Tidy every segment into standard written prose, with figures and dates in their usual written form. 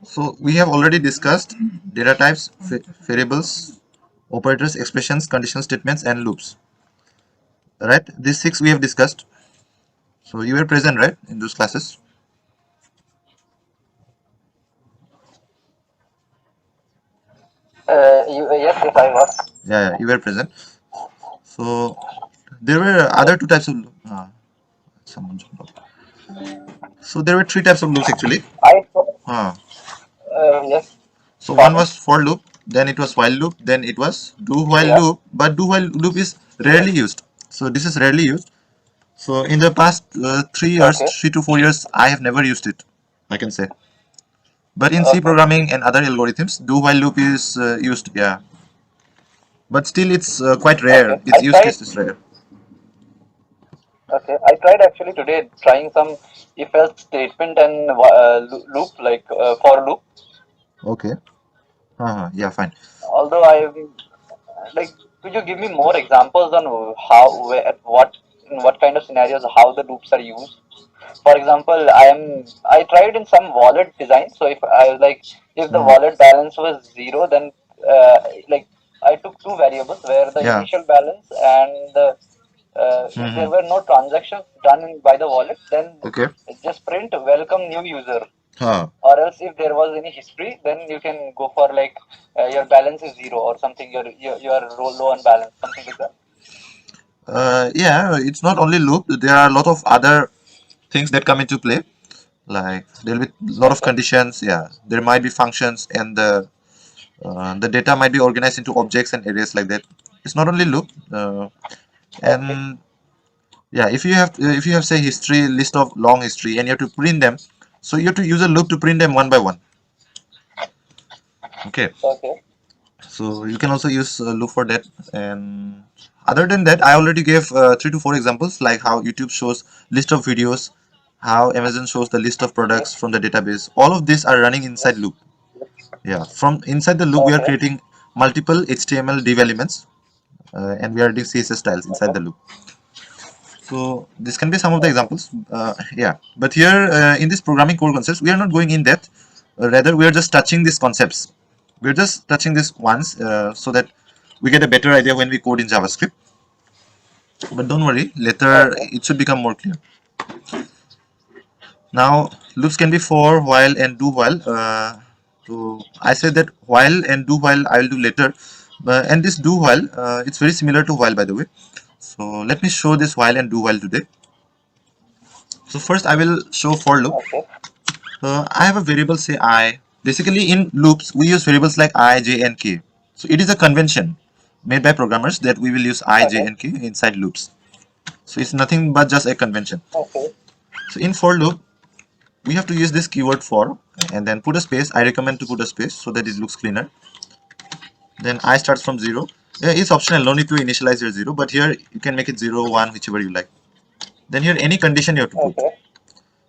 So we have already discussed data types, variables, operators, expressions, conditional statements, and loops. Right? These six we have discussed. So you were present, right, in those classes? Yes, yes, I was. Yeah, you were present. So there were other two types of someone jumped out. So there were three types of loops actually. I Uh, yes, so one pardon. was for loop, then it was while loop, then it was do while Yeah. loop. But do while loop is rarely Yes. used. So this is rarely used. So in the past 3 years, Okay. 3 to 4 years, I have never used it, I can say. But in C Okay. programming and other algorithms, do while loop is used. Yeah, but still it's quite rare. Okay. Its use case is rare. I tried actually today trying some if else statement and loop like for loop. Okay. Yeah, fine. Although I like, could you give me more examples on how, where, at what, in what kind of scenarios how the loops are used? For example, I tried in some wallet design. So if I was like, if the Mhm. wallet balance was zero, then like I took two variables where the Yeah. initial balance and the if there Hmm. were no transactions done by the wallet, then Okay. just print welcome new user. Huh. Or else if there was any history, then you can go for like your balance is zero or something. Your low on balance, something like that. Yeah, it's not only loop. There are a lot of other things that come into play. Like there'll be a lot of Okay. conditions. Yeah, there might be functions, and the data might be organized into objects and arrays like that. It's not only loop. Okay. And yeah, if you have say history list of long history and you have to print them, so you have to use a loop to print them one by one. Okay. Okay. So you can also use loop for that. And other than that, I already gave 3 to 4 examples, like how YouTube shows list of videos, how Amazon shows the list of Okay. products from the database. All of these are running inside loop. Yeah, from inside the loop we are Okay. creating multiple HTML div elements, and we are adding CSS styles inside Okay. the loop. So this can be some of the Okay. examples. Yeah, but here in this programming core concepts, we are not going in depth. Rather, we are just touching these concepts. We're just touching this once so that we get a better idea when we code in JavaScript. But don't worry, later Okay. it should become more clear. Now, loops can be for, while, and do while. So I said that while and do while I will do later. And this do while, it's very similar to while, by the way. So let me show this while and do while today. So first I will show for loop. Okay. I have a variable say I. Basically, in loops, we use variables like I, j, and k. So it is a convention made by programmers that we will use I, j, Okay. and k inside loops. So it's nothing but just a convention. Okay. So in for loop, we have to use this keyword for and then put a space. I recommend to put a space so that it looks cleaner. Then I starts from 0. Yeah, it's optional, no need to initialize your 0, but here you can make it 0, 1, whichever you like. Then here any condition you have to put. Okay.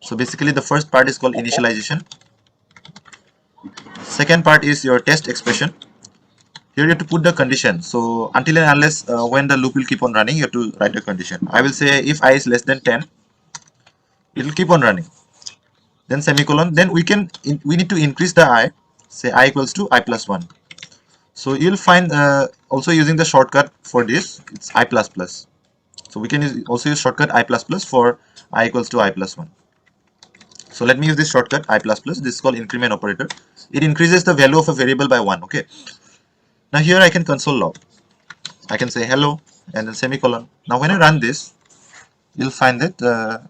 So basically the first part is called Okay. initialization. Second part is your test expression. Here you have to put the condition. So until and unless when the loop will keep on running, you have to write a condition. I will say if I is less than 10, it will keep on running. Then semicolon. Then we need to increase the I. Say I equals to I plus 1. So you'll find also using the shortcut for this, it's I plus plus. So we can also use shortcut I plus plus for I equals to I plus 1. So let me use this shortcut I plus plus. This is called increment operator. It increases the value of a variable by 1. Okay. Now here I can console log. I can say hello and then semicolon. Now when I run this, you'll find that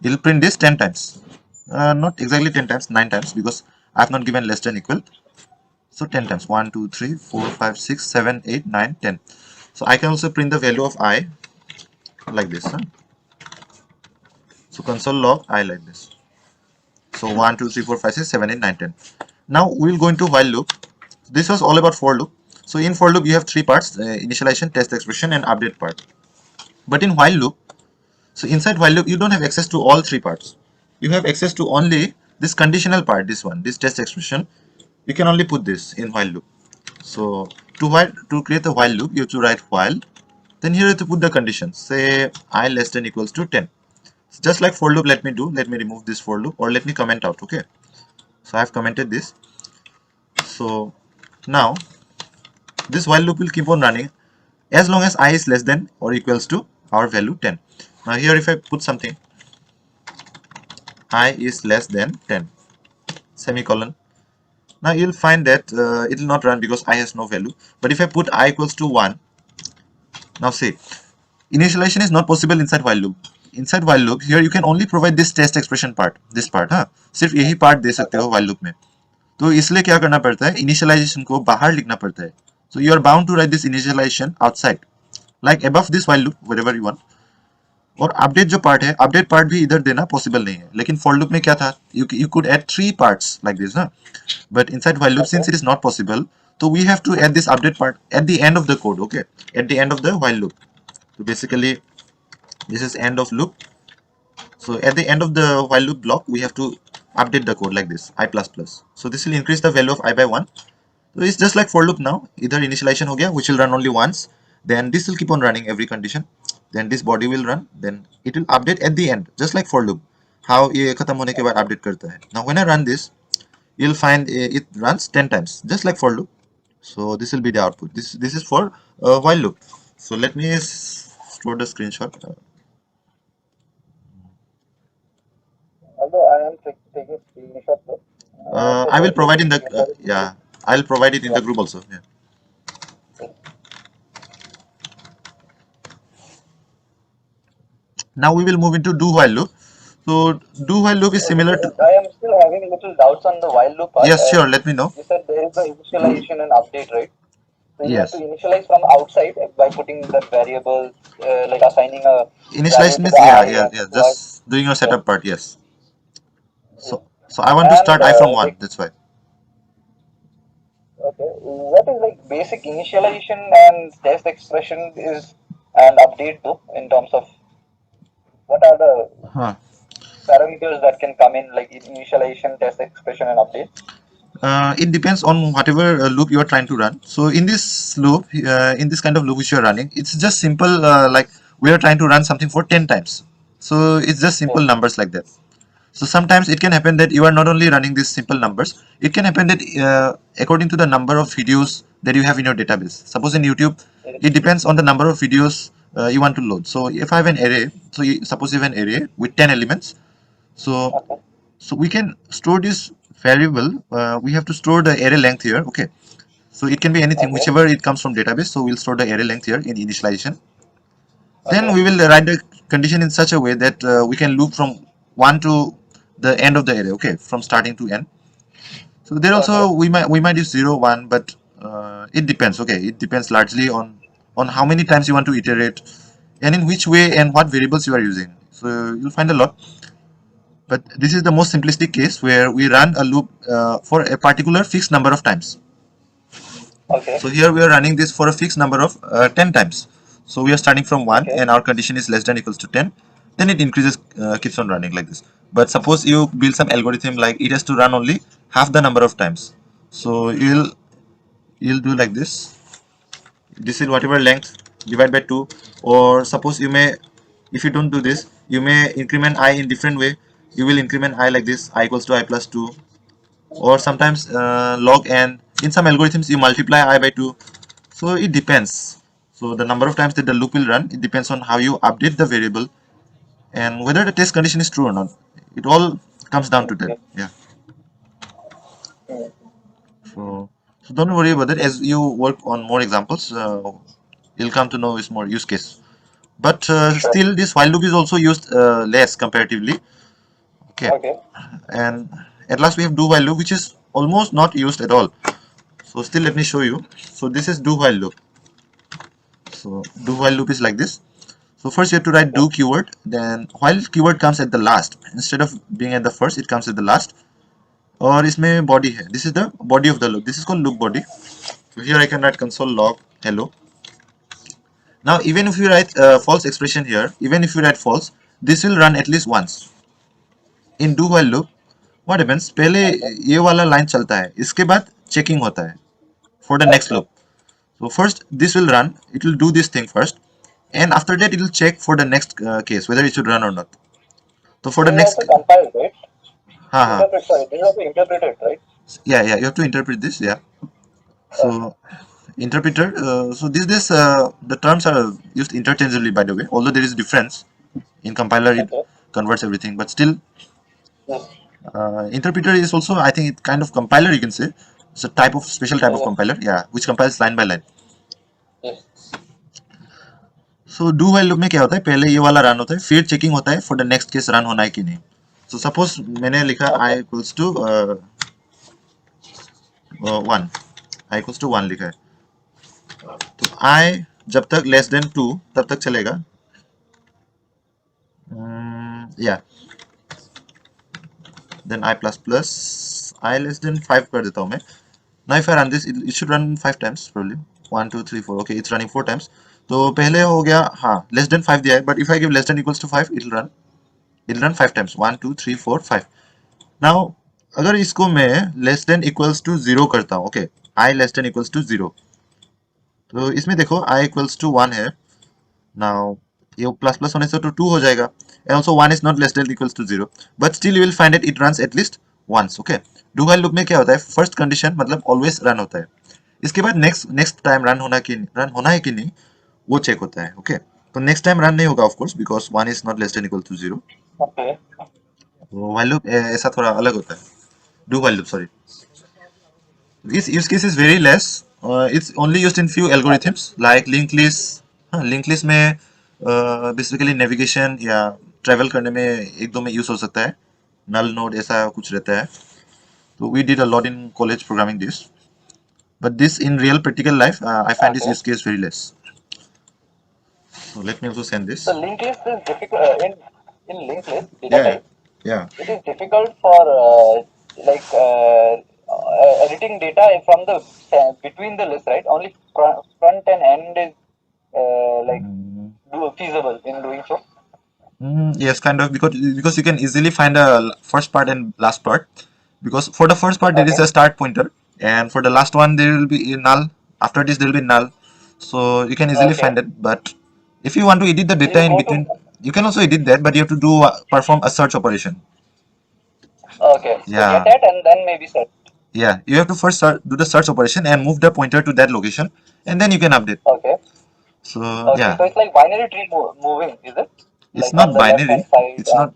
it'll print this 10 times. Not exactly 10 times, 9 times because I have not given less than equal. So 10 times 1, 2, 3, 4, 5, 6, 7, 8, 9, 10. So I can also print the value of I like this. Huh? So console log I like this. So 1, 2, 3, 4, 5, 6, 7, 8, 9, 10. Now we'll go into while loop. This was all about for loop. So in for loop you have three parts: initialization, test expression, and update part. But in while loop, so inside while loop, you don't have access to all three parts. You have access to only this conditional part, this one, this test expression. You can only put this in while loop. So to create a while loop, you have to write while. Then here you have to put the conditions. Say I less than equals to 10. Just like for loop, let me remove this for loop or let me comment out. Okay. So I have commented this. So now this while loop will keep on running as long as I is less than or equals to our value 10. Now here if I put something I is less than 10 semicolon, now you'll find that it will not run because I has no value. But if I put I equals to 1, now see, initialization is not possible inside while loop. Inside while loop here you can only provide this test expression part, this part, हाँ सिर्फ यही part दे सकते हो while loop में. तो इसलिए क्या करना पड़ता है, initialization को बाहर लिखना पड़ता है. So you are bound to write this initialization outside, like above this while loop wherever you want. और अपडेट जो पार्ट है, अपडेट पार्ट भी इधर देना पॉसिबल नहीं है. लेकिन फॉर लूप में क्या था, you could add 3 parts like this ना, but inside while loop since it is not possible, तो we have to add this update part at the end of the code. Okay, at the end of the while loop. तो basically this is end of loop. So at the end of the while loop block we have to update the code like this I plus plus. So this will increase the value of I by 1. So it's just like for loop now. Either initialization हो गया which will run only once, then this will keep on running every condition, then this body will run, then it will update at the end just like for loop. How ये खत्म होने के बाद update करता है. Now when I run this, you'll find it runs 10 times just like for loop. So this will be the output. This is for while loop. So let me store the screenshot. Although I am taking screenshot though. So I will let provide me in the share it with you. yeah. I'll provide it in Yeah. the group also. Yeah. Now we will move into do while loop. So do while loop is similar to, I am still having little doubts on the while loop part. yes, sure. Let me know. You said there is the initialization and update, right? So you have to Yes. initialize from outside by putting the variables, like assigning a value Initialization to means the yeah, I yeah, and yeah. to I. Just doing your Yeah. setup part. Yes. Yes. So I want to And start I from one. like, That's why. okay, what is like basic initialization and test expression is and update though in terms of what are the Huh. parameters that can come in like initialization, test expression, and update? It depends on whatever loop you are trying to run. So in this loop, in this kind of loop which you are running, it's just simple. Like we are trying to run something for 10 times. So it's just simple Yes. numbers like that. So sometimes it can happen that you are not only running these simple numbers, it can happen that according to the number of videos that you have in your database. Suppose in YouTube, Yes. it depends on the number of videos you want to load. So if I have an array, so suppose you have an array with 10 elements, so Okay. we can store this variable. We have to store the array length here. Okay, so it can be anything, Okay. whichever it comes from database. So we'll store the array length here in initialization. Then Okay. we will write the condition in such a way that we can loop from 1 to the end of the array, okay, from starting to end. So there Okay. also we might use 0 1, but it depends. Okay, it depends largely on how many times you want to iterate and in which way and what variables you are using. So you'll find a lot, but this is the most simplistic case where we run a loop for a particular fixed number of times. Okay. So here we are running this for a fixed number of 10 times. So we are starting from 1 Okay. and our condition is less than equals to 10. Then it increases, keeps on running like this. But suppose you build some algorithm like it has to run only half the number of times. So you'll do like this. This is whatever length divide by 2. Or suppose you may, if you don't do this, you may increment I in different way. You will increment I like this, I equals to I plus 2. Or sometimes log n. In some algorithms you multiply I by 2. So it depends. So the number of times that the loop will run, it depends on how you update the variable and whether the test condition is true or not. It all comes down to that. Okay. Yeah. Mm. So don't worry about it. As you work on more examples, you'll come to know its more use case. But Sure. still, this while loop is also used less comparatively. Okay. Okay. And at last we have do while loop, which is almost not used at all. So still, let me show you. So this is do while loop. So do while loop is like this. So first you have to write Okay. do keyword, then while keyword comes at the last. Instead of being at the first, it comes at the last. और इसमें body है. This is the body of the loop. This is called loop body. So here I can write console log hello. Now even if you write false expression here, even if you write false, this will run at least once. In do while loop, what happens? पहले Okay. ये वाला line चलता है. इसके बाद checking होता है for the next Okay. loop. So first this will run. It will do this thing first, and after that it will check for the next case whether it should run or not. So for This the is also next, compiled, right? हाँ हाँ, Interpret. Sorry. This is also interpreted, right? Yeah, you have to interpret this. Yeah. Okay. So interpreter. So this the terms are used interchangeably, by the way. Although there is difference in compiler, it Okay. converts everything, but still, Yes. interpreter is also, I think, it kind of compiler, you can say. It's a type of special type of Yes. compiler, yeah, which compiles line by line. Yes. So do while loop में क्या होता है, पहले ये वाला run होता है, फिर चेकिंग होता है for the next case run होना है कि नहीं. So suppose मैंने लिखा i Okay. equals to 1, i equals to 1 लिखा है, तो i जब तक लेस देन 2 तब तक चलेगा. या then i plus plus i less than 5 कर देता हूँ मैं. Now if I run this, it should run 5 times probably. 1, 2, 3, 4. Okay, it's running 4 times. तो पहले हो गया, हाँ, less than 5 दिया है, but if I give less than equals to 5, it'll run 5 times. 1, 2, 3, 4, 5. Now अगर इसको मैं less than equals to 0 करता हूँ, okay, I less than equals to 0, तो इसमें देखो I equals to 1 है. Now ये प्लस प्लस होने से तो 2 हो जाएगा. And also 1 is not less than equals to 0, but still you will find it runs at least once. Okay, do while loop में क्या होता है, फर्स्ट कंडीशन मतलब ऑलवेज रन होता है, इसके बाद नेक्स्ट नेक्स्ट टाइम रन होना है कि नहीं वो चेक होता है. ओके, तो नेक्स्ट टाइम रन नहीं होगा of course, because 1 is not less than equal to 0. Okay. While loop ऐसा थोड़ा अलग होता है. Do while loop, sorry, this use case is very less. It's only used in few Okay. algorithms like linked list. हाँ, linked list में basically navigation या travel करने में एक दो में यूज हो सकता है. नल नोड ऐसा कुछ रहता है. तो we did a lot in college programming this, but this in real practical life I find this Okay. use case very less. So let me also send So this. linked list is difficult in linked list data Yeah, type. yeah. It is difficult for like editing data from the between the list, right? Only front and end is like Mm, feasible in doing so. yes, kind of, because you can easily find a first part and last part. Because for the first part there is Okay. a start pointer, and for the last one there will be a null. After this there will be null, so you can easily Okay. find it. But if you want to edit the So data you in go to between, you can also edit that, but you have to do perform a search operation. okay. So get Yeah, that and then maybe set. yeah. You have to first do the search operation and move the pointer to that location, and then you can update. Okay. So Okay. yeah, So it's like binary tree moving, is it? it's Like not on the left hand binary. side It's not.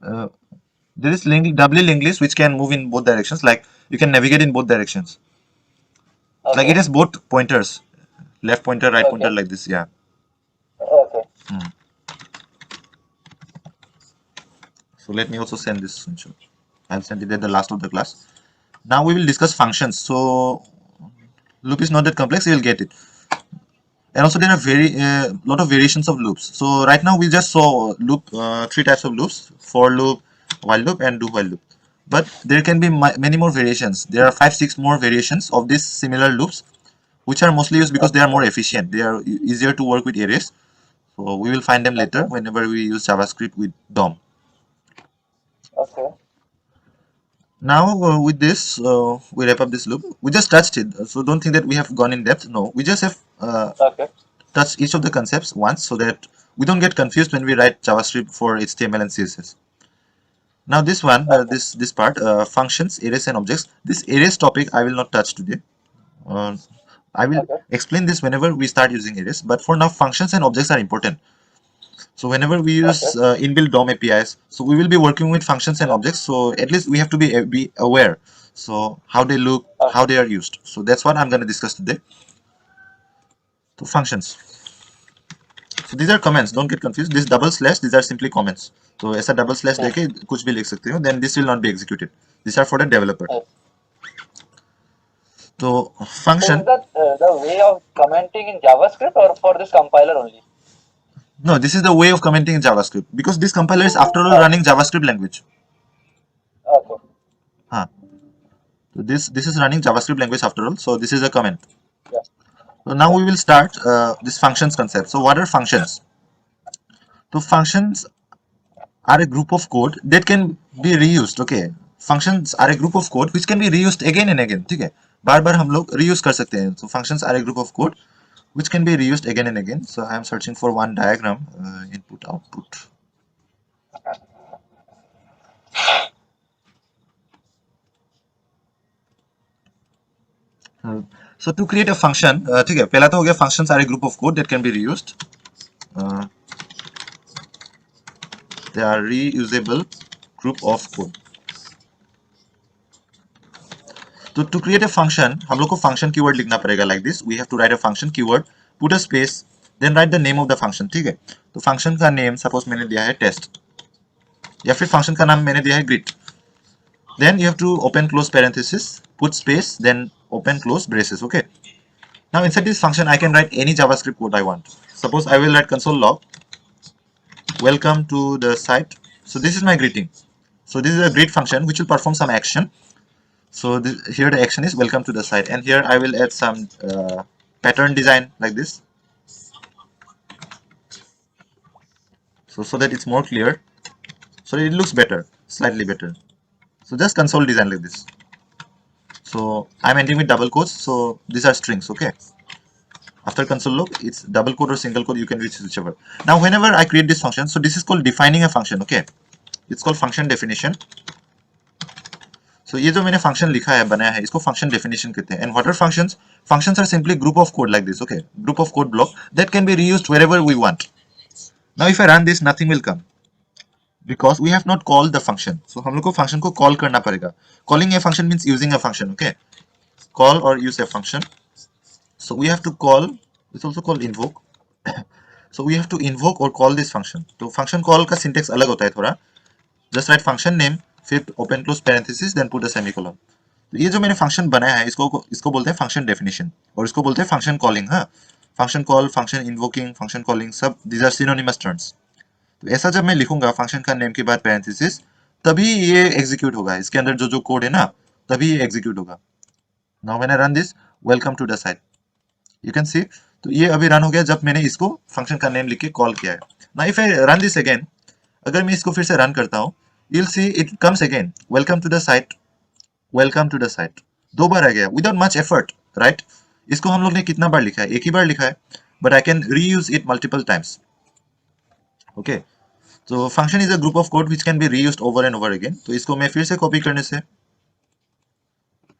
Uh, there is doubly linked list which can move in both directions. Like you can navigate in both directions. Like it okay. has both pointers, left pointer, right pointer, Okay. like this. Yeah. Okay. Hmm. So let me also send this screenshot. I'll send it at the last of the class. Now we will discuss functions. So loop is not that complex. You will get it. And also there are very lot of variations of loops. So right now we just saw loop, three types of loops: for loop, while loop, and do while loop. But there can be many more variations. There are 5, 6 more variations of these similar loops, which are mostly used because they are more efficient. They are easier to work with arrays. So we will find them later Okay. whenever we use JavaScript with DOM. Okay. Now with this, we wrap up this loop. We just touched it, so don't think that we have gone in depth. No, we just have Okay. touched each of the concepts once so that we don't get confused when we write JavaScript for HTML and CSS. Now this one, Okay. this part, functions, arrays, and objects. This arrays topic I will not touch today. Uh, I will Okay. explain this whenever we start using arrays. But for now, functions and objects are important. So whenever we Okay. use inbuilt DOM APIs, so we will be working with functions and Yeah. objects. So at least we have to be aware. So how they look, how Okay. they are used. So that's what I'm going to discuss today. So functions. So these are comments. Don't get confused. This double slash, these are simply comments. So ऐसा double slash Yes. देके कुछ भी लिख सकते हो. Then this will not be executed. These are for the developer. Yes. So So is function. that the way of commenting in JavaScript or for this compiler only? No, this is the way of commenting in JavaScript because this compiler is after all Okay. running JavaScript language. Okay. Huh. So this is running JavaScript language after all. So this is a comment. Yeah. So now Yeah. we will start this functions concept. So what are functions? So functions are a group of code that can be reused. Okay, functions are a group of code which can be reused again and again. ठीक है, बार बार हम लोग reuse कर सकते हैं. So functions are a group of code which can be reused again and again. So I am searching for one diagram, input output. So to create a function, ठीक है, पहला तो हो गया functions are a group of code that can be reused. Uh, they are reusable group of code. तो to create a function हम लोग को function keyword लिखना पड़ेगा like this. We have to write a function keyword, put a space, then write the name of the function. ठीक है, तो function का name suppose मैंने दिया है test या फिर function का नाम मैंने दिया है greet. Then you have to open close parenthesis, put space, then open close braces. Okay. Now inside this function I can write any JavaScript code I want. Suppose I will write console log welcome to the site. So this is my greeting. So this is a greet function which will perform some action. So here the action is welcome to the site, and here I will add some pattern design like this, so that it's more clear, so it looks better, slightly better. So just console design like this. So I'm ending with double quotes, so these are strings. Okay, after console log it's double quote or single quote, you can use whichever. Now whenever I create this function, so this is called defining a function. Okay, it's called function definition. So ये जो मैंने function लिखा है, बनाया है, इसको function definition कहते हैं. And what are functions? Functions are simply group of code like this. Okay, group of code block that can be reused wherever we want. Now if I run this, nothing will come because we have not called the function. So हम लोग को function को call करना पड़ेगा. Calling a function means using a function. Okay, call or use a function. So we have to call. It's also called invoke. So we have to invoke or call this function. तो function call का syntax अलग होता है थोड़ा. Just write function name, फिर open close parenthesis, then put a semicolon. तो ये जो मैंने फंक्शन बनाया है, इसको बोलते हैं फंक्शन डेफिनेशन, और इसको बोलते हैं फंक्शन कॉलिंग. हाँ, function call, function invoking, function calling, सब दीज आर सिनोनिमस टर्म्स. तो ऐसा जब मैं लिखूंगा फंक्शन का नेम के बाद पैरेंथेसिस, तभी ये एग्जीक्यूट होगा. इसके अंदर जो जो कोड है ना, तभी ये एग्जीक्यूट होगा. Now when I run this, welcome to the site, you can see. तो ये अभी रन हो गया जब मैंने इसको फंक्शन का नेम लिख के कॉल किया है. Now if I run this again, अगर मैं इसको फिर से रन करता हूँ, you'll see it comes again, welcome to the site, welcome to the site. दो बार आ गया without much effort, right? इसको हम लोग ने कितना बार लिखा है? एक ही बार लिखा है, but I can reuse it multiple times. Okay, so function is a group of code which can be reused over and over again. तो इसको मैं फिर से कॉपी करने से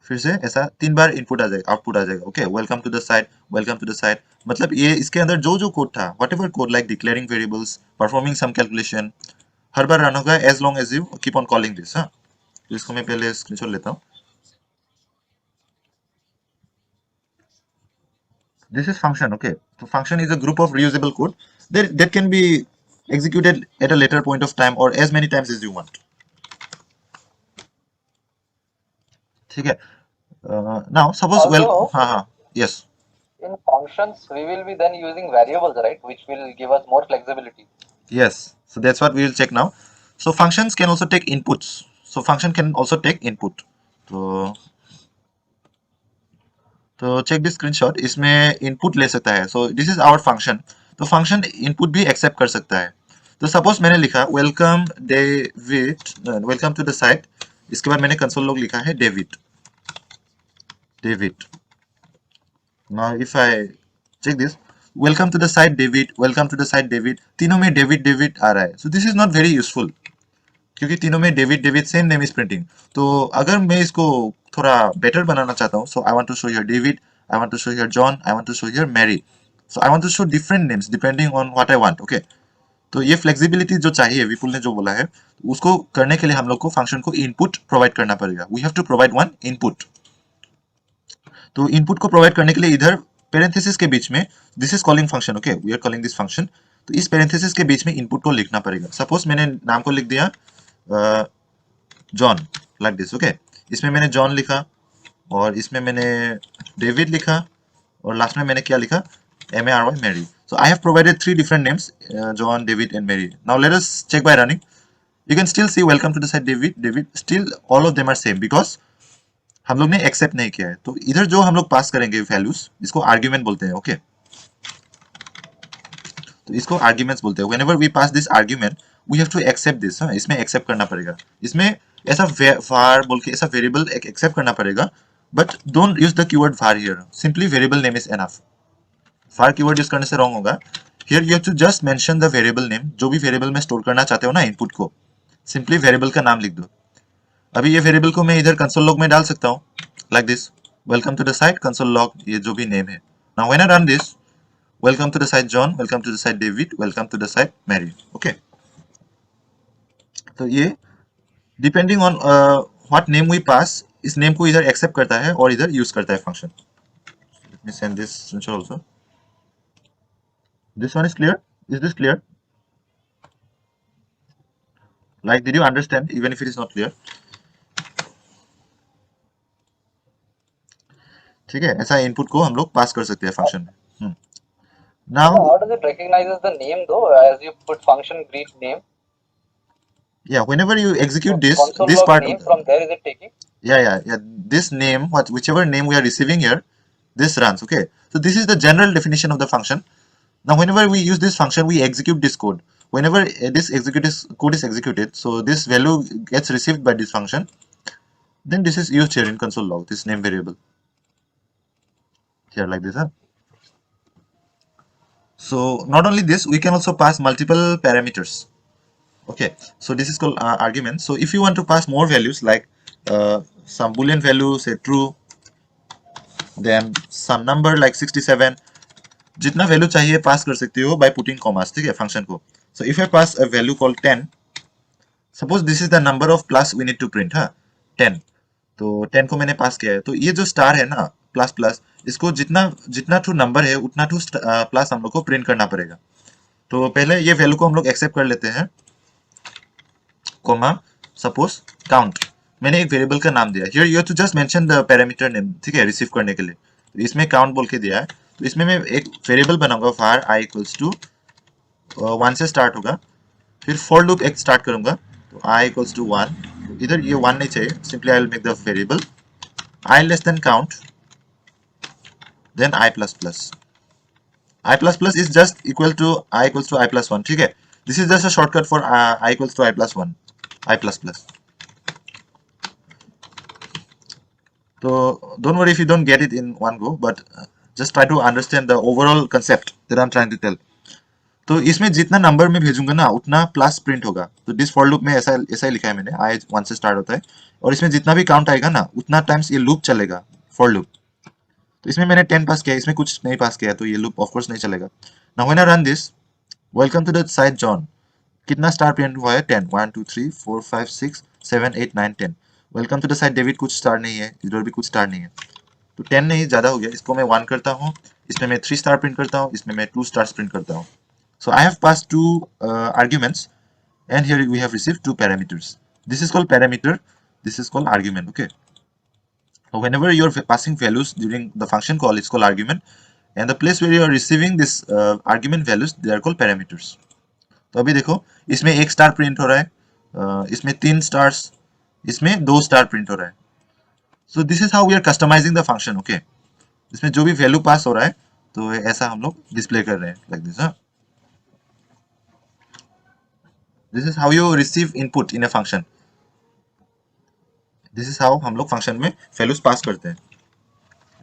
फिर से ऐसा 3 बार इनपुट आ जाएगा, आउटपुट आ जाएगा. Okay, welcome to the site, welcome to the site, मतलब ये इसके अंदर जो जो कोड था, whatever code like declaring variables, performing some calculation, हर बार रन होगा as long as you keep on calling this. हाँ, तो इसको मैं पहले स्क्रीनशॉट लेता हूँ. This is function. Okay, so function is a group of reusable code that can be executed at a later point of time or as many times as you want. ठीक है. Now suppose Also, yes, in functions, we will be then using variables, right? Which will give us more flexibility. yes, so that's what we will check now. So functions can also take inputs. So function can also take input. तो check this screenshot, इसमें input ले सकता है. So this is our function. तो function input भी accept कर सकता है. तो सपोज मैंने लिखा welcome David, welcome to the site, इसके बाद मैंने कंसोल लॉग लिखा है David. Now if I check this, welcome to the site David, welcome to the site David, तीनों में डेविड डेविड आ रहा है. So this is not very useful क्योंकि तीनों में David David same name is printing. तो अगर मैं इसको थोड़ा बेटर बनाना चाहता हूँ, so I want to show here David, I want to show here John, I want to show here Mary. So I want to show different names depending on what I want. Okay, तो ये flexibility जो चाहिए विपुल ने जो बोला है, उसको करने के लिए हम लोग को फंक्शन को इनपुट प्रोवाइड करना पड़ेगा. We have to provide one input. तो इनपुट को प्रोवाइड करने के लिए इधर पेरेंथेसिस के बीच में, this is calling function. Okay, we are calling this function. तो इस पेरेंथेसिस के बीच में इनपुट को लिखना पड़ेगा. सपोज मैंने नाम को लिख दिया जॉन लाइक दिस. ओके, इसमें मैंने जॉन लिखा और इसमें मैंने डेविड लिखा और लास्ट में मैंने क्या लिखा, MARY, Mary. So I have provided 3 different names, John, David and Mary. Now let us check by running. You can still see welcome to the site David. Still all of them are same because हम लोग ने accept नहीं किया है. तो इधर जो हम लोग पास करेंगे वैल्यूज, इसको आर्ग्यूमेंट बोलते हैं. ओके, तो इसको आर्ग्यूमेंट्स बोलते हैं. Whenever we pass this argument, we have to accept this. हाँ, इसमें एक्सेप्ट करना पड़ेगा. इसमें ऐसा var बोल के ऐसा वेरिएबल एक्सेप्ट करना पड़ेगा. But don't use the keyword var here. Simply variable name is enough. var keyword use करने से रॉन्ग होगा. Here you have to just mention the variable name. जो भी वेरिएबल में स्टोर करना चाहते हो ना इनपुट को, सिंपली वेरिएबल का नाम लिख दो. अभी ये वेरिएबल को मैं इधर कंसोल लॉग में डाल सकता हूँ like this, welcome to the site console log, ये जो भी नेम है. Now when I run this, welcome to the site John, welcome to the site David, welcome to the site Mary. Okay, तो ये depending on what name we pass, इस name को इधर accept करता है और इधर यूज करता है function. Let me send this screenshot also. This one is clear? Is this clear? Like, did you understand even if it is not clear? ठीक है, ऐसा इनपुट को हम लोग पास कर सकते हैं फंक्शन में. So now how does it recognizes the name though, as you put function greet name? yeah, whenever you execute So this console this log part, name from there is it taking? yeah, this name, whichever name we are receiving here, this runs. Okay, so this is the general definition of the function. Now whenever we use this function, we execute this code. Whenever this code is executed, so this value gets received by this function, then this is used here in console log, this name variable here, like this, huh? So not only this, we can also pass multiple parameters. Okay, so this is called argument. So if you want to pass more values, like some boolean value, say true, then some number like 67, जितना value चाहिए पास कर सकते हो by putting commas, ठीक है, function को. So if I pass a value called 10, suppose this is the number of plus we need to print, हाँ, 10. तो 10 को मैंने पास किया है, तो ये जो स्टार है ना, प्लस प्लस, इसको जितना जितना टू नंबर है उतना टू प्लस हम लोग को प्रिंट करना पड़ेगा. तो पहले ये वैल्यू को हम लोग एक्सेप्ट कर लेते हैं, कोमा, सपोज काउंट. मैंने एक वेरिएबल का नाम दिया. Here you have to just mention the parameter name, ठीक है, रिसीव करने के लिए. तो इसमें काउंट बोल के दिया है, तो इसमें मैं एक वेरिएबल बनाऊंगा var i इक्वल्स टू 1 से स्टार्ट होगा. फिर फॉर लूप एक स्टार्ट करूंगा, तो i इक्वल्स टू 1. तो इधर ये 1 नहीं चाहिए, simply I will make the variable i less than count, then i plus plus. i plus plus is just equal to i equals to i plus 1, ठीक है. This is just a shortcut for i equals to i plus 1, i plus plus. So don't worry if you don't get it in one go, but just try to understand the overall concept that I'm trying to tell. तो इसमें जितना number में भेजूंगा ना उतना plus print होगा. तो this for loop में ऐसा ऐसा ही लिखा है मैंने, आई 1 से स्टार्ट होता है, और इसमें जितना भी काउंट आएगा ना उतना टाइम्स ये लूप चलेगा, फॉर लूप. तो इसमें मैंने 10 पास किया, इसमें कुछ नहीं पास किया, तो ये लूप ऑफ कोर्स नहीं चलेगा. Now when I run this, welcome to the site John, कितना स्टार प्रिंट हुआ है? 10. 1 2 3 4 5 6 7 8 9 10. Welcome to the site David, कुछ स्टार नहीं है, इधर भी कुछ स्टार नहीं है, तो 10 नहीं, ज़्यादा हो गया. इसको मैं 1 करता हूँ, इसमें मैं 3 स्टार प्रिंट करता हूँ, इसमें मैं 2 स्टार्स प्रिंट करता हूँ. So I have passed two arguments, and here we have received two parameters. This is called parameter, this is called argument. Okay, so whenever you are passing values during the function call, it's called argument, and the place where you are receiving this argument values, they are called parameters. तो अभी देखो, इसमें 1 star print हो रहा है, इसमें 3 stars, इसमें 2 star print हो रहा है. So this is how we are customizing the function. Okay, इसमें जो भी वैल्यू पास हो रहा है, तो ऐसा हम लोग डिस्प्ले कर रहे हैं, like this, हाँ. This is how you receive input in a function. This is how हम लोग फंक्शन में वैल्यूज पास करते हैं.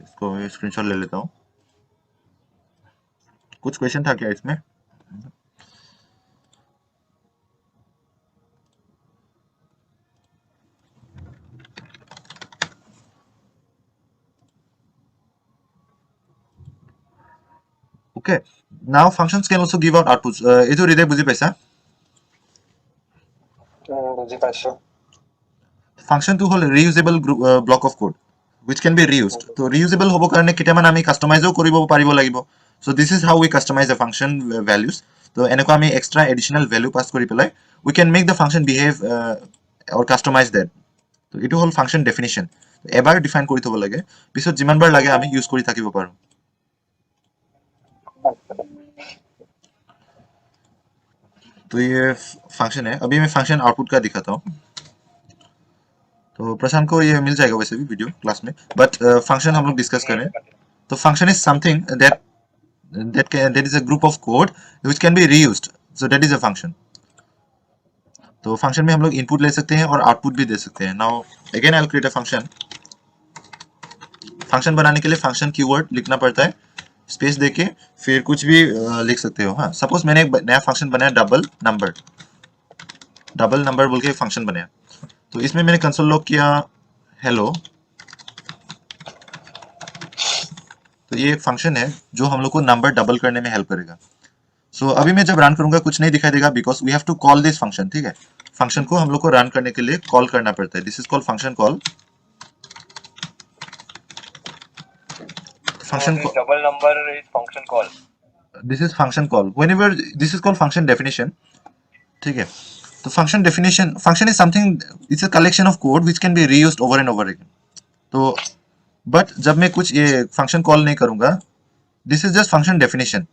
इसको स्क्रीनशॉट ले लेता हूँ. कुछ क्वेश्चन था क्या इसमें? Okay, now functions can also give out outputs. ये तो हृदय बुझी पैसा বুঝি পাইছো. function to hold reusable block of code which can be reused. তো reusable হ'ব কাৰণে কেইটামান আমি কাস্টমাইজও কৰিব পাৰিব লাগিব. So this is how we customize the function values. তো এনেকুৱা আমি extra additional value pass কৰি পেলাই we can make the function behave or customize that. তো এইটো হ'ল function definition. এবাৰ ডিফাইন কৰি থব লাগে, পিছত যিমানবাৰ লাগে আমি ইউজ কৰি থাকিব পাৰো. तो ये फंक्शन है. अभी मैं फंक्शन आउटपुट का दिखाता हूँ. तो प्रशांत को ये मिल जाएगा वैसे भी वीडियो क्लास में, बट फंक्शन हम लोग डिस्कस करें. तो function is something that is a group of code which can be reused, so that is a function. तो फंक्शन में हम लोग इनपुट ले सकते हैं और आउटपुट भी दे सकते हैं. Now again I will create a function. Function बनाने के लिए फंक्शन कीवर्ड लिखना पड़ता है, स्पेस देके फिर कुछ भी लिख सकते हो. हाँ, सपोज मैंने एक नया फंक्शन बनाया डबल नंबर बोल के फंक्शन बनाया. तो इसमें मैंने कंसोल लॉग किया हेलो, तो ये एक फंक्शन है जो हम लोग को नंबर डबल करने में हेल्प करेगा। सो अभी मैं जब रन करूंगा कुछ नहीं दिखाई देगा because we have to call this function. ठीक है, फंक्शन को हम लोग को रन करने के लिए कॉल करना पड़ता है। This is called function call. So function this double number is function call. This is function call whenever this is called function definition. ठीक है, तो function definition, function is something, it's a collection of code which can be reused over and over again. तो but जब मैं कुछ ये function call नहीं करूंगा, this is just function definition.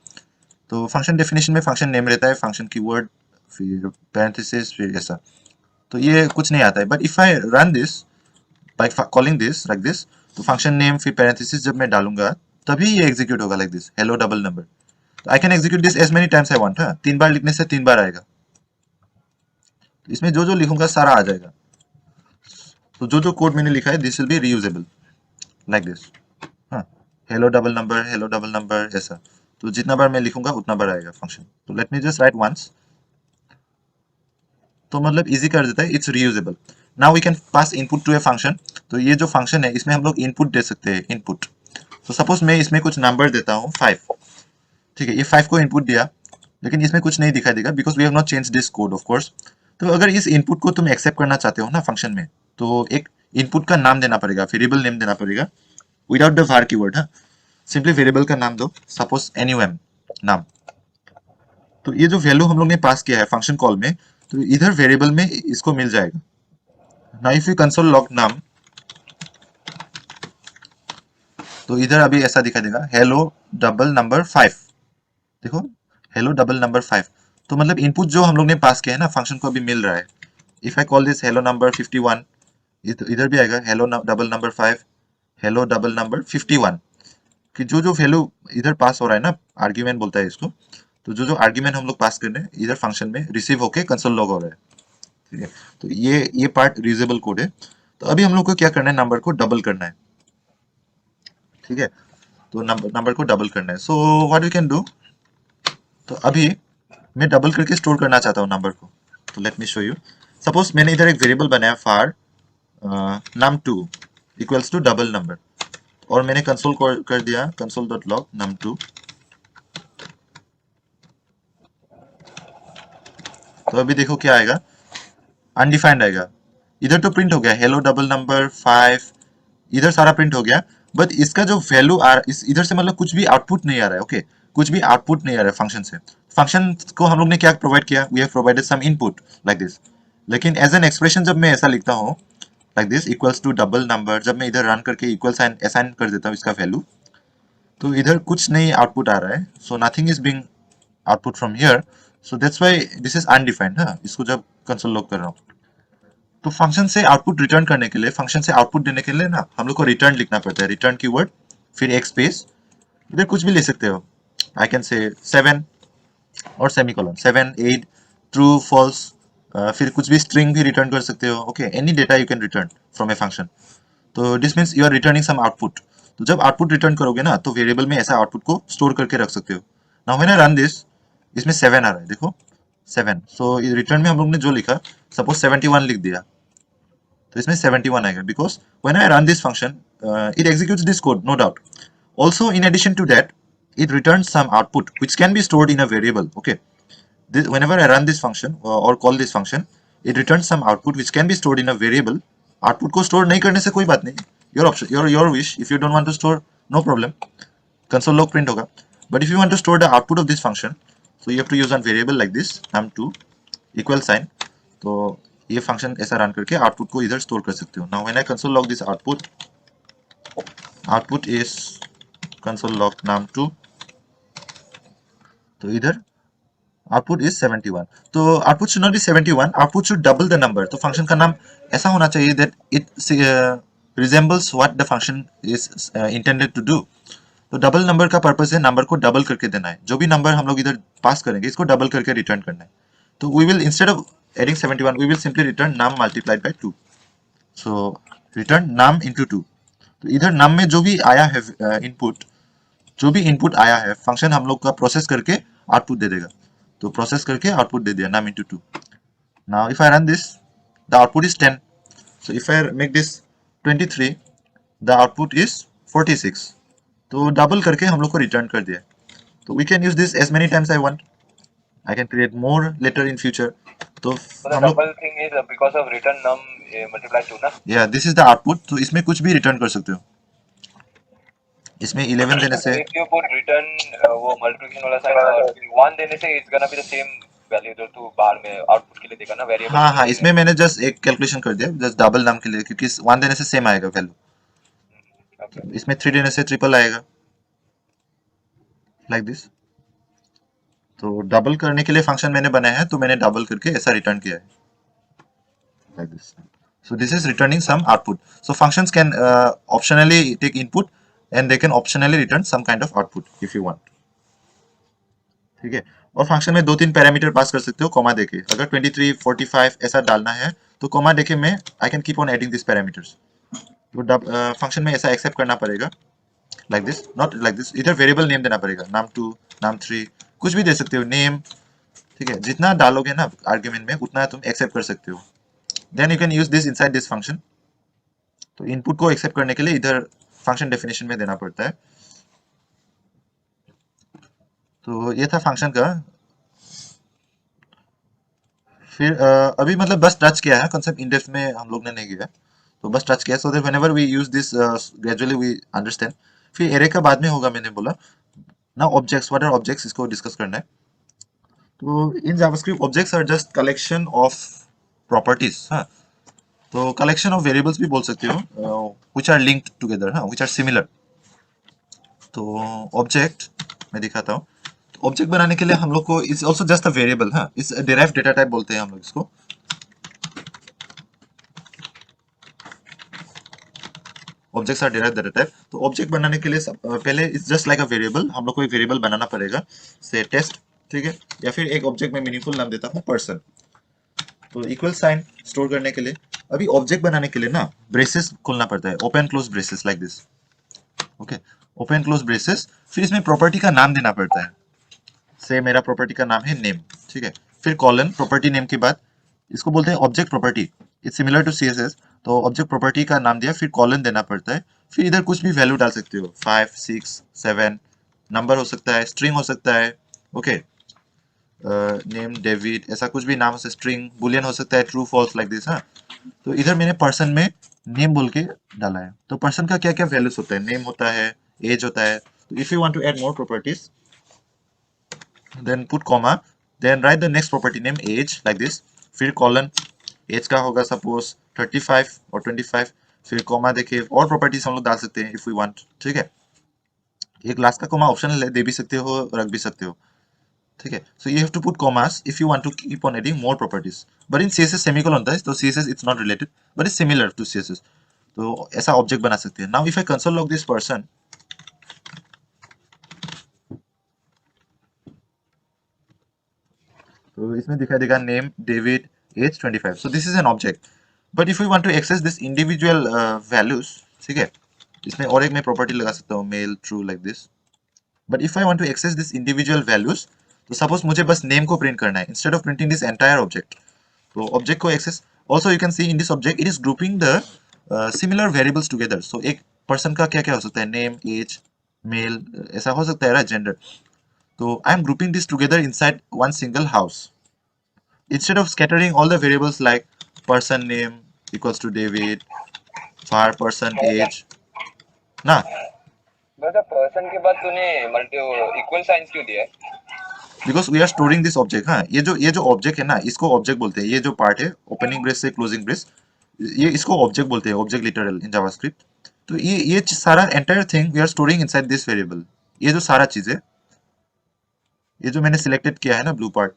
तो फंक्शन डेफिनेशन में फंक्शन नेम रहता है, फंक्शन कीवर्ड, फिर पैरेंथेसिस, फिर ऐसा। तो ये कुछ नहीं आता है। But if I run this by calling this like this, तो फंक्शन नेम फिर पैरेंथेसिस जब मैं डालूंगा तभी ये एग्जीक्यूट होगा like this, hello double number. तो I can execute this as many times I want. हाँ, 3 बार लिखने से 3 बार आएगा। तो इसमें जो जो लिखूंगा सारा आ जाएगा। तो जो जो कोड मैंने लिखा है this will be reusable like this. हाँ, हेलो डबल नंबर ऐसा। तो जितना बार मैं लिखूंगा उतना बार आएगा फंक्शन। तो let me just write once. तो मतलब इजी कर देता है, it's reusable. Now we can pass input to a function. तो ये जो फंक्शन है इसमें हम लोग इनपुट दे सकते हैं, इनपुट। तो सपोज मैं इसमें कुछ नंबर देता हूँ 5। ठीक है, ये 5 को इनपुट दिया, लेकिन इसमें कुछ नहीं दिखाई देगा because we have not change this code of course. तो अगर इस इनपुट को तुम एक्सेप्ट करना चाहते हो ना फंक्शन में, तो एक इनपुट का नाम देना पड़ेगा, वेरिएबल नेम देना पड़ेगा विदाउट द var कीवर्ड। हाँ, सिंपली वेरिएबल का नाम दो, सपोज एनयूएम नाम। तो ये जो वैल्यू हम लोग ने पास किया है फंक्शन कॉल में, तो इधर वेरिएबल में इसको मिल जाएगा। Now if you console log नाम, तो इधर अभी ऐसा दिखाई देगा, हेलो डबल नंबर 5। देखो, हेलो डबल नंबर 5। तो मतलब इनपुट जो हम लोग ने पास किया है ना फंक्शन को अभी मिल रहा है। If I call this hello number 51, इधर भी आएगा hello double number 5, hello double number 51। कि जो जो वैल्यू इधर पास हो रहा है ना, आर्ग्यूमेंट बोलता है इसको। तो जो जो आर्ग्यूमेंट हम लोग पास कर रहे हैं इधर फंक्शन में रिसीव होके कंसोल लॉग हो रहा है। ठीक है, तो ये पार्ट रीयूजेबल कोड है। तो अभी हम लोग को क्या करना है, नंबर को डबल करना है। ठीक है, तो नंबर को डबल करना है। So what you can do, तो अभी मैं डबल करके स्टोर करना चाहता हूँ नंबर को। तो let me show you. Suppose मैंने इधर एक वेरिएबल बनाया var num2 equals to double number, और मैंने कंसोल कर दिया कंसोल डॉट लॉग num2। तो अभी देखो क्या आएगा, अनडिफाइंड आएगा। इधर तो प्रिंट हो गया हेलो डबल नंबर 5, इधर सारा प्रिंट हो गया। बट इसका जो वैल्यू आ इस इधर से मतलब कुछ भी आउटपुट नहीं आ रहा है। ओके, कुछ भी आउटपुट नहीं आ रहा है फंक्शन से। फंक्शन को हम लोग ने क्या प्रोवाइड किया, we have provided some input like this. लेकिन एज एन एक्सप्रेशन जब मैं ऐसा लिखता हूँ like this equals to double number, जब मैं इधर रन करके इक्वल साइन असाइन कर देता हूँ इसका वैल्यू, तो इधर कुछ नहीं आउटपुट आ रहा है। So nothing is being output from here. So that's why this is undefined. हाँ, इसको जब कंसोल लॉग कर रहा हूँ, तो फंक्शन से आउटपुट रिटर्न करने के लिए, फंक्शन से आउटपुट देने के लिए ना हम लोग को रिटर्न लिखना पड़ता है, रिटर्न कीवर्ड फिर एक स्पेस। इधर कुछ भी ले सकते हो, आई कैन से 7 और सेमीकोलन, 7 8 ट्रू फॉल्स, फिर कुछ भी स्ट्रिंग भी रिटर्न कर सकते हो। Okay, any data you can return from a function. तो this means you are returning some output. तो जब आउटपुट रिटर्न करोगे ना तो वेरिएबल में ऐसा आउटपुट को स्टोर करके रख सकते हो। Now when I run this, इसमें 7 आ रहा है, देखो 7। सो रिटर्न में हम लोग ने जो लिखा, सपोज 71 लिख दिया, तो इसमें 71 आएगा because when I run this function it executes this code, no doubt. Also, in addition to that, it returns some output which can be stored in a variable. Okay, whenever I run this function or call this function, it returns some output which can be stored in a variable. Output को store नहीं करने से कोई बात नहीं, your option, your wish. If you don't want to store, no problem. Console log print होगा. But if you want to store the output of this function, so you have to use a variable like this num2 equal sign. तो ये function ऐसा run करके output को इधर store कर सकते हो। Now when I console log this output, output is console log num2। तो इधर आउटपुट इज 71। तो output should not be 71, output should double the number. तो फंक्शन का नाम ऐसा होना चाहिए that it resembles what the function is intended to do. तो डबल नंबर का पर्पस है नंबर को डबल करके देना है। जो भी नंबर हम लोग इधर पास करेंगे इसको डबल करके रिटर्न करना है। तो we will instead of adding 71 we will simply return num multiplied by 2। So return num into 2। तो इधर num में जो भी आया है इनपुट, जो भी इनपुट आया है फंक्शन हम लोग का प्रोसेस करके आउटपुट दे देगा। तो प्रोसेस करके आउटपुट दे दिया num into 2। Now if I run this, the output is 10। So if I make this 23, the output is 46। तो डबल करके हम लोग को रिटर्न कर दिया। तो we can use this as many times I want, I can create more later in future. तो So the हम लोग, double thing is because of return num multiplied 2 ना. या दिस इज द आउटपुट। तो इसमें कुछ भी रिटर्न कर सकते हो। इसमें 11 देने So से, if you put return वो multiplication वाला sign और 1 देने से it's gonna be the same value जो तू बाहर में आउटपुट के लिए देगा ना, वेरिएबल हाँ के हाँ, लिए देगा. इसमें मैंने जस्ट एक कैलकुलेशन कर दिया, जस्ट डबल नाम के लिए, क्योंकि 1 देने से सेम आएगा वैल्यू। Okay. इसमें 3 देने से ट्रिपल आएगा, लाइक दिस। तो डबल करने के लिए फंक्शन मैंने बनाया है, तो मैंने डबल करके ऐसा रिटर्न किया है, like this. So this is returning some output. So functions can optionally take input and they can optionally return some kind of output if you want. ठीक है। और फंक्शन में दो तीन पैरामीटर पास कर सकते हो कॉमा देके। अगर 23 45 ऐसा डालना है तो कॉमा देके मैं I can keep on adding this parameters. तो फंक्शन में ऐसा एक्सेप्ट करना पड़ेगा, like this, not like this. इधर वेरिएबल नेम देना पड़ेगा, नाम 2, नाम 3, कुछ भी दे सकते हो, नेम। ठीक है, जितना डालोगे ना आर्ग्यूमेंट में उतना तुम एक्सेप्ट कर सकते हो। Then you can use this inside this function. तो इनपुट को एक्सेप्ट करने के लिए इधर फंक्शन डेफिनेशन में देना पड़ता है। तो ये था फंक्शन का। फिर अभी मतलब बस टच किया है, कंसेप्ट इन डेप्थ में हम लोग ने नहीं किया, तो बस टच किया, so that whenever we use this gradually we understand. फिर एरे का बाद में होगा, मैंने बोला ना। ऑब्जेक्ट्स, व्हाट आर ऑब्जेक्ट्स, इसको डिस्कस करना है। तो in JavaScript objects are just collection of properties. हाँ, तो कलेक्शन ऑफ वेरिएबल्स भी बोल सकते हो, व्हिच आर लिंक्ड टुगेदर, हाँ, व्हिच आर सिमिलर। तो ऑब्जेक्ट मैं दिखाता हूँ। ऑब्जेक्ट बनाने के लिए हम लोग को it's also just a variable, हाँ, इस डिराइव डेटा टाइप बोलते हैं हम लोग इसको। Objects are derive data type. तो ऑब्जेक्ट बनाने के लिए पहले it's just like a variable, हम लोग को एक वेरिएबल बनाना पड़ेगा, से टेस्ट। ठीक है, या फिर एक ऑब्जेक्ट में मीनिंगफुल नाम देता हूँ पर्सन। तो इक्वल साइन स्टोर करने के लिए, अभी ऑब्जेक्ट बनाने के लिए ना ब्रेसेस खोलना पड़ता है, open close braces, like this. Okay, open close braces. फिर इसमें प्रॉपर्टी का नाम देना पड़ता है, से मेरा प्रॉपर्टी का नाम है नेम। ठीक है, फिर कॉलन प्रॉपर्टी नेम के बाद इसको बोलते हैं object property. It's similar to CSS. तो ऑब्जेक्ट प्रॉपर्टी का नाम दिया, फिर कॉलन देना पड़ता है। फिर इधर कुछ भी वैल्यू डाल सकते हो, 5 6 7, नंबर हो सकता है, स्ट्रिंग हो सकता है। ओके, नेम डेविड, ऐसा कुछ भी नाम हो सकता है, स्ट्रिंग बुलियन हो सकता है, ट्रू फॉल्स, लाइक दिस। हाँ, तो इधर मैंने पर्सन में नेम बोल के डाला है। तो पर्सन का क्या क्या वैल्यूज होता है, नेम होता है, एज होता है। तो if you want to add more properties, then put comma, then write the next property name age, like this। फिर कॉलन, एज का होगा सपोज 35 और 25। फिर कॉमा देके और प्रॉपर्टीज हम लोग डाल सकते हैं इफ वी वांट। ठीक है, एक लास्ट का कॉमा ऑप्शनल है, दे भी सकते हो, रख भी सकते हो। ठीक है, so you have to put commas if you want to keep on adding more properties. But in CSS semicolon होता है, तो CSS it's not related but it's similar to CSS. तो ऐसा ऑब्जेक्ट बना सकते हैं। Now if I console log this person, तो इसमें दिखाई देगा name David, age 25। So this is an object. But if you want to access this individual values, ठीक है, इसमें और एक मैं प्रॉपर्टी लगा सकता हूँ, male true, like this. But if I want to access this individual values, तो सपोज मुझे बस नेम को प्रिंट करना है instead of printing this entire object. तो ऑब्जेक्ट को access, also you can see in this object it is grouping the similar variables together. So एक person का क्या क्या हो सकता है, नेम, एज, मेल, ऐसा हो सकता है ना, जेंडर। तो I am grouping this together inside one single house, instead of scattering all the variables like person name equals to David, var person age, ना। बट पर्सन के बाद तूने मल्टी इक्वल साइंस क्यों दिया है? Because we are storing this object. हाँ, ये जो ऑब्जेक्ट है ना, इसको ऑब्जेक्ट बोलते हैं। ये जो पार्ट है ओपनिंग ब्रेस से क्लोजिंग ब्रेस, ये इसको ऑब्जेक्ट बोलते हैं, ऑब्जेक्ट लिटरल इन जावास्क्रिप्ट। तो ये सारा entire thing we are storing inside this variable. ये जो सारा चीज है, ये जो मैंने सिलेक्टेड किया है ना ब्लू पार्ट,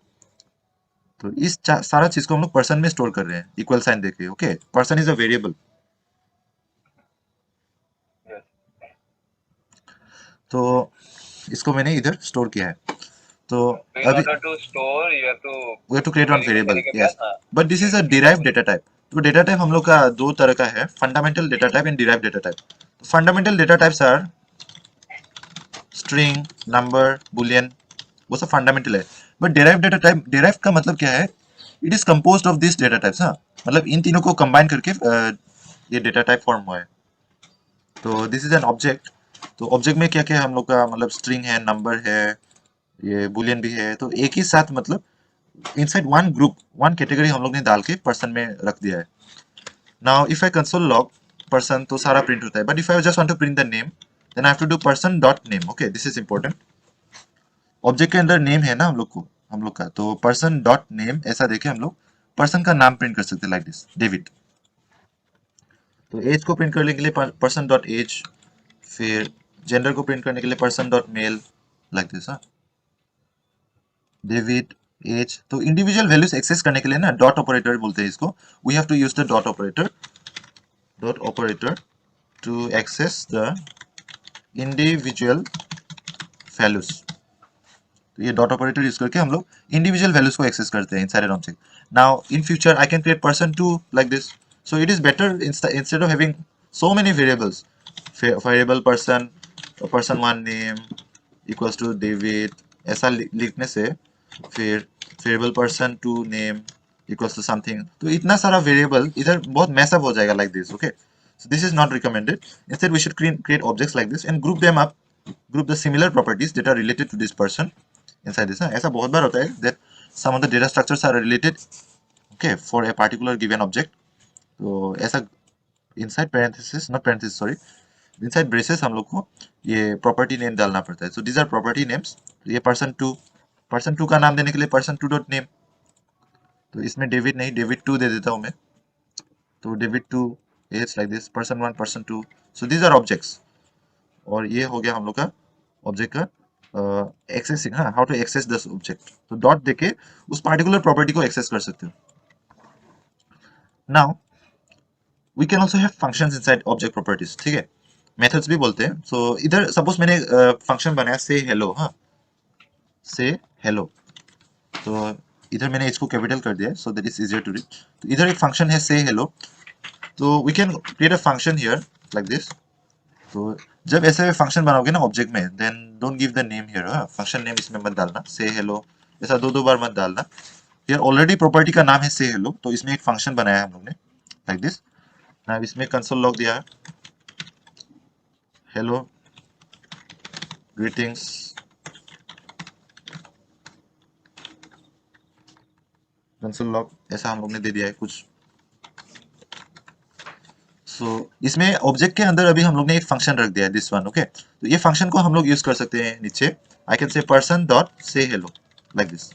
तो इस सारा चीज को हम लोग पर्सन में स्टोर कर रहे हैं इक्वल साइन देके। Okay, person is a variable. Yes. तो इसको मैंने इधर स्टोर किया है। तो So in अभी order to store, you have to we have to create one variable variable, देने के यस। बाद हाँ. But this is a derive data type. तो डेटा टाइप हम लोग का दो तरह का है, fundamental data type and derive data type. Fundamental data types are string, number, boolean, वो सब फंडामेंटल है। But derive data type, derive का मतलब क्या है, it is composed of this data types. हाँ, मतलब इन तीनों को कंबाइन करके ये डेटा टाइप फॉर्म हुआ है। तो दिस इज एन ऑब्जेक्ट। तो ऑब्जेक्ट में क्या क्या हम लोग का मतलब स्ट्रिंग है, नंबर है, ये बुलियन भी है, तो एक ही साथ मतलब inside one group one category हम लोग ने डाल के पर्सन में रख दिया है. Now if I console log person तो सारा प्रिंट होता है, but if I just want to print the name then I have to do person dot name. Okay, this is important. Object के अंदर नेम है ना हम लोग का, तो पर्सन डॉट नेम ऐसा देखे हम लोग पर्सन का नाम प्रिंट कर सकते हैं लाइक दिस डेविड. तो एज को प्रिंट करने के लिए पर्सन डॉट एज, फिर जेंडर को प्रिंट करने के लिए person dot male like this. हाँ, डेविड, एज. तो इंडिविजुअल वैल्यूज एक्सेस करने के लिए ना डॉट ऑपरेटर बोलते हैं इसको. We have to use the dot operator to access the individual values. तो ये डॉट ऑपरेटर यूज करके हम लोग इंडिविजुअल वैल्यूज को एक्सेस करते हैं inside an object. Now in future I can create person two like this. So it is better instead of having so many variables. Variable person, person one name equals to David, ऐसा लिखने से फिर variable person two name equals to something, तो इतना सारा variable इधर बहुत mess up हो जाएगा like this. Okay, so this is not recommended. Instead we should create objects like this and group them up, group the similar properties that are related to this person inside this. ऐसा बहुत बार होता है that some of the data structures are related, okay, for a particular given object. तो ऐसा inside parenthesis, not parenthesis, sorry, inside braces हम लोग को ये प्रॉपर्टी नेम डालना पड़ता है. So these are property names. ये पर्सन टू का नाम देने के लिए पर्सन टू डॉट नेम. तो इसमें डेविड नहीं, डेविड टू दे देता हूँ मैं. तो David two is like this, person one, person two. So these are objects. और ये हो गया हम लोग का ऑब्जेक्ट का एक्सेसिंग. हाँ, how to access this object. तो डॉट देके उस पार्टिकुलर प्रॉपर्टी को एक्सेस कर सकते हो. Now we can also have functions inside object properties. ठीक है, मेथड्स भी बोलते हैं. सो इधर सपोज मैंने फंक्शन बनाया से हेलो. हाँ, से हेलो. तो इधर मैंने इसको कैपिटल कर दिया है so that is easier to read. तो इधर एक फंक्शन है से हेलो. तो we can create a function here like this. तो जब ऐसे फंक्शन बनाओगे ना ऑब्जेक्ट में, then don't give the name here. Function name इसमें मत डालना, से हेलो ऐसा दो दो बार मत डालना. हियर ऑलरेडी प्रॉपर्टी का नाम है से हेलो, तो इसमें एक फंक्शन बनाया है हम लोग ने लाइक दिस. ना इसमें कंसोल लॉग दिया है, हेलो ग्रीटिंग्स, कंसोल लॉग ऐसा हम लोग ने दे दिया है कुछ. इसमें ऑब्जेक्ट के अंदर अभी हम लोग ने एक फंक्शन रख दिया है दिस वन. ओके, तो ये फंक्शन को हम लोग यूज कर सकते हैं नीचे. I can say person dot से हेलो लाइक दिस.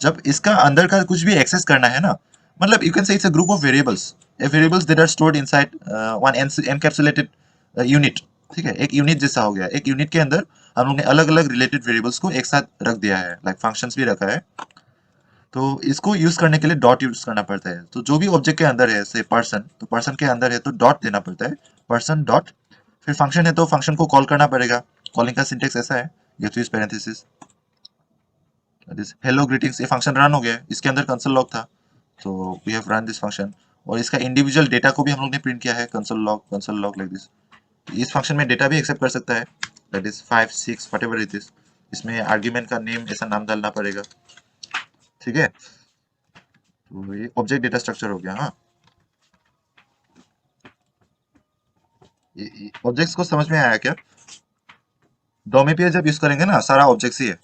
जब इसका अंदर का कुछ भी एक्सेस करना है ना, मतलब you can say it's a group of variables, variables that are stored inside one encapsulated unit. ठीक है, एक यूनिट जैसा हो गया. एक यूनिट के अंदर हम लोग ने अलग अलग रिलेटेड वेरिएबल्स को एक साथ रख दिया है, लाइक फंक्शंस भी रखा है. तो इसको यूज करने के लिए डॉट यूज करना पड़ता है. तो जो भी ऑब्जेक्ट के अंदर है, से पर्सन, तो पर्सन के अंदर है तो डॉट देना पड़ता है, पर्सन डॉट. फिर फंक्शन है तो फंक्शन को कॉल करना पड़ेगा. कॉलिंग का सिंटेक्स ऐसा है, ये तो यूज पैरेंथेसिस. हेलो ग्रीटिंग्स, ये फंक्शन रन हो गया. इसके अंदर कंसोल लॉग था, तो we have run this function. और इसका इंडिविजुअल डेटा को भी हम लोग ने प्रिंट किया है, कंसोल लॉग लाइक दिस. इस फंक्शन में डेटा भी एक्सेप्ट कर सकता है, that is 5 6 whatever it is. इसमें आर्ग्यूमेंट का नेम ऐसा नाम डालना पड़ेगा. ठीक है, तो ये ऑब्जेक्ट डेटा स्ट्रक्चर हो गया. हाँ, ऑब्जेक्ट्स को समझ में आया क्या? डोमेपियर जब यूज करेंगे ना, सारा ऑब्जेक्ट्स ही है,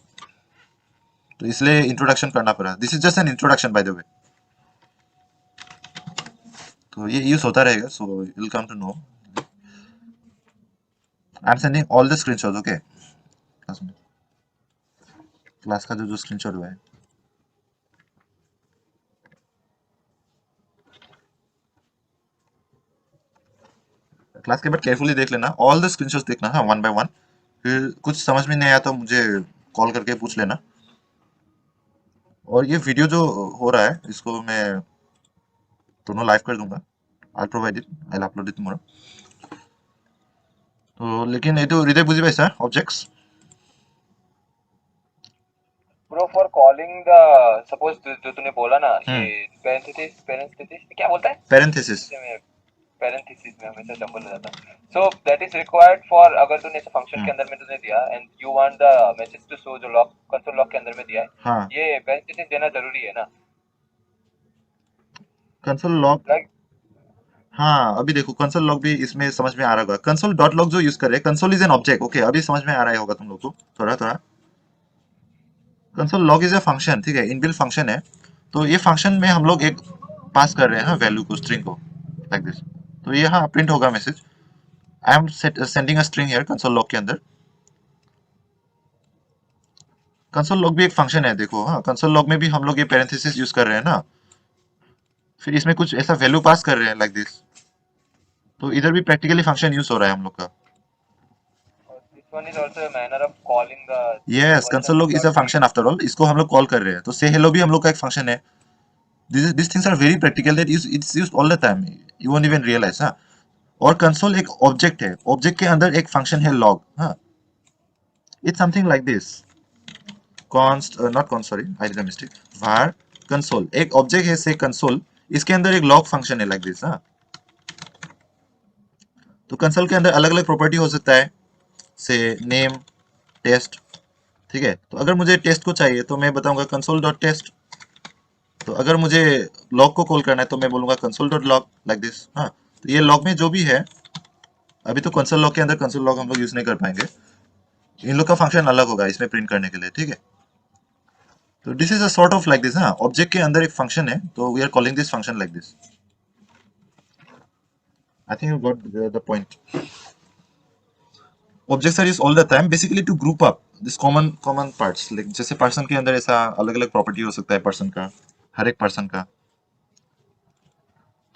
तो इसलिए इंट्रोडक्शन करना पड़ा. This is just an introduction by the way. तो ये यूज होता रहेगा, so you will come to know. I am sending all the screenshot. Okay, class का जो जो स्क्रीनशॉट हुआ है, क्लास के बाद केयरफुली देख लेना, ऑल द स्क्रीनशॉट्स देखना. हाँ, वन बाय वन. फिर कुछ समझ में नहीं आया तो मुझे कॉल करके पूछ लेना. और ये वीडियो जो हो रहा है इसको मैं दोनों लाइव कर दूंगा. I provide it, I upload it tomorrow. तो लेकिन ये तो हृदय बुझी भाई sir objects. Bro for calling the suppose जो तूने बोला ना, ये पेरेंथेसिस क्या बोलता है, पैरेंथेसिस. पैरेंथेसिस में हमेशा जंबल हो जाता है. So that is required for, अगर तूने ऐसे फंक्शन के अंदर में तूने दिया and you want the message to show, जो लॉक कंसोल लॉक के अंदर में दिया है, हाँ, ये पैरेंथेसिस देना जरूरी है ना, कंसोल लॉग. लाइक हाँ अभी देखो कंसोल लॉग भी इसमें समझ में आ रहा होगा। कंसोल डॉट लॉग जो यूज कर रहे हैं, console is an object. Okay अभी समझ में आ रहा होगा तुम लोग को थोड़ा थोड़ा। Console log is a function, ठीक है, इनबिल्ट फंक्शन है। तो ये फंक्शन में हम लोग एक पास कर रहे हैं वैल्यू को, स्ट्रिंग को, लाइक दिस। तो ये हाँ प्रिंट होगा message. I am sending a string here console log के अंदर। कंसोल लॉग भी एक फंक्शन है देखो। हाँ कंसोल लॉग में भी हम लोग ये पैरेंथेसिस यूज कर रहे हैं ना, फिर इसमें कुछ ऐसा वैल्यू पास कर रहे हैं लाइक दिस। तो इधर भी प्रैक्टिकली फंक्शन यूज हो रहा है हम लोग का। This one is also a manner of calling the yes person console log is dot a read. Function after all, इसको हम लोग कॉल कर रहे हैं। तो से हेलो भी हम लोग का एक फंक्शन है। This things are very practical that it's used all the time, you won't even realise. हाँ और कंसोल एक ऑब्जेक्ट है, ऑब्जेक्ट के अंदर एक फंक्शन है लॉग। हाँ it's something like this. const not const sorry I did a mistake, var console एक ऑब्जेक्ट है से कंसोल, इसके अंदर एक लॉग फंक्शन है लाइक दिस। हाँ तो कंसोल के अंदर अलग अलग प्रॉपर्टी हो सकता है, से नेम, टेस्ट, ठीक है। तो अगर मुझे टेस्ट को चाहिए तो मैं बताऊंगा कंसोल डॉट टेस्ट। तो अगर मुझे लॉग को कॉल करना है तो मैं बोलूंगा console dot log like this. हाँ तो ये लॉग में जो भी है, अभी तो कंसोल लॉग के अंदर कंसोल लॉग हम लोग यूज नहीं कर पाएंगे, इन लोग का फंक्शन अलग होगा इसमें प्रिंट करने के लिए, ठीक है। तो this is a sort of like this. हाँ ऑब्जेक्ट के अंदर एक फंक्शन है, तो we are calling this function like this. I think you got the point. Objects are used all the time basically to group up this common common parts, like जैसे person के अंदर ऐसा अलग अलग प्रॉपर्टी हो सकता है पर्सन का, हर एक पर्सन का।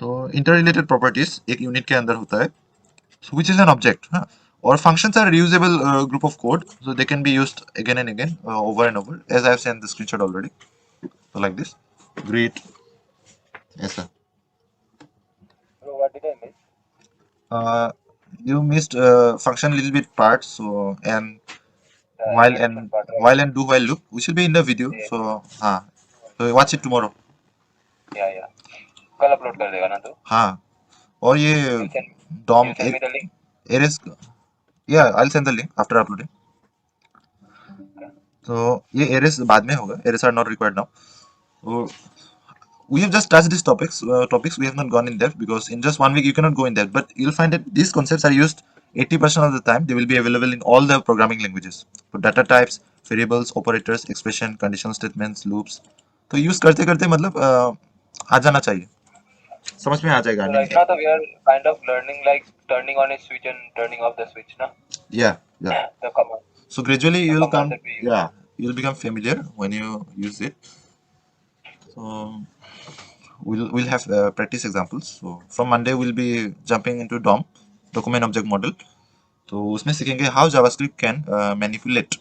तो इंटर रिलेटेड प्रॉपर्टीज एक यूनिट के अंदर होता है, so which is an object, huh? Or functions are reusable group of code, so they can be used again and again, over and over, as I have sent the screenshot already. So like this, great, ऐसा। So what did I miss? uh, you missed function little bit parts, so and The while animation and part, right? while and do while loop which will be in the video, Yes. so हाँ so watch it tomorrow। Yeah, yeah. कल upload कर देगा ना तू? हाँ और ये You'll send DOM you'll send me the link. erase, yeah I'll send the link after uploading। Okay. तो ये erase बाद में होगा, erase are not required now। तो we have just touched these topics we have not gone in depth because in just 1 week you cannot go in depth, but you'll find that these concepts are used 80% of the time. They will be available in all the programming languages for data types, variables, operators, expression, conditional statements, loops। तो use करते करते मतलब आ जाना चाहिए, समझ में आ जाएगा So नहीं। right now we are kind of learning like turning on a switch and turning off the switch, na? Yeah, yeah, The command, so gradually the you'll command come, that we use. yeah, you'll become familiar when you use it। So we'll have practice examples। So from Monday we'll be jumping into DOM, document object model। तो उसमें सीखेंगे how JavaScript can manipulate,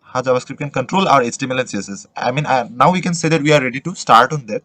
how JavaScript can control our HTML and CSS। I mean now we can say that we are ready to start on that।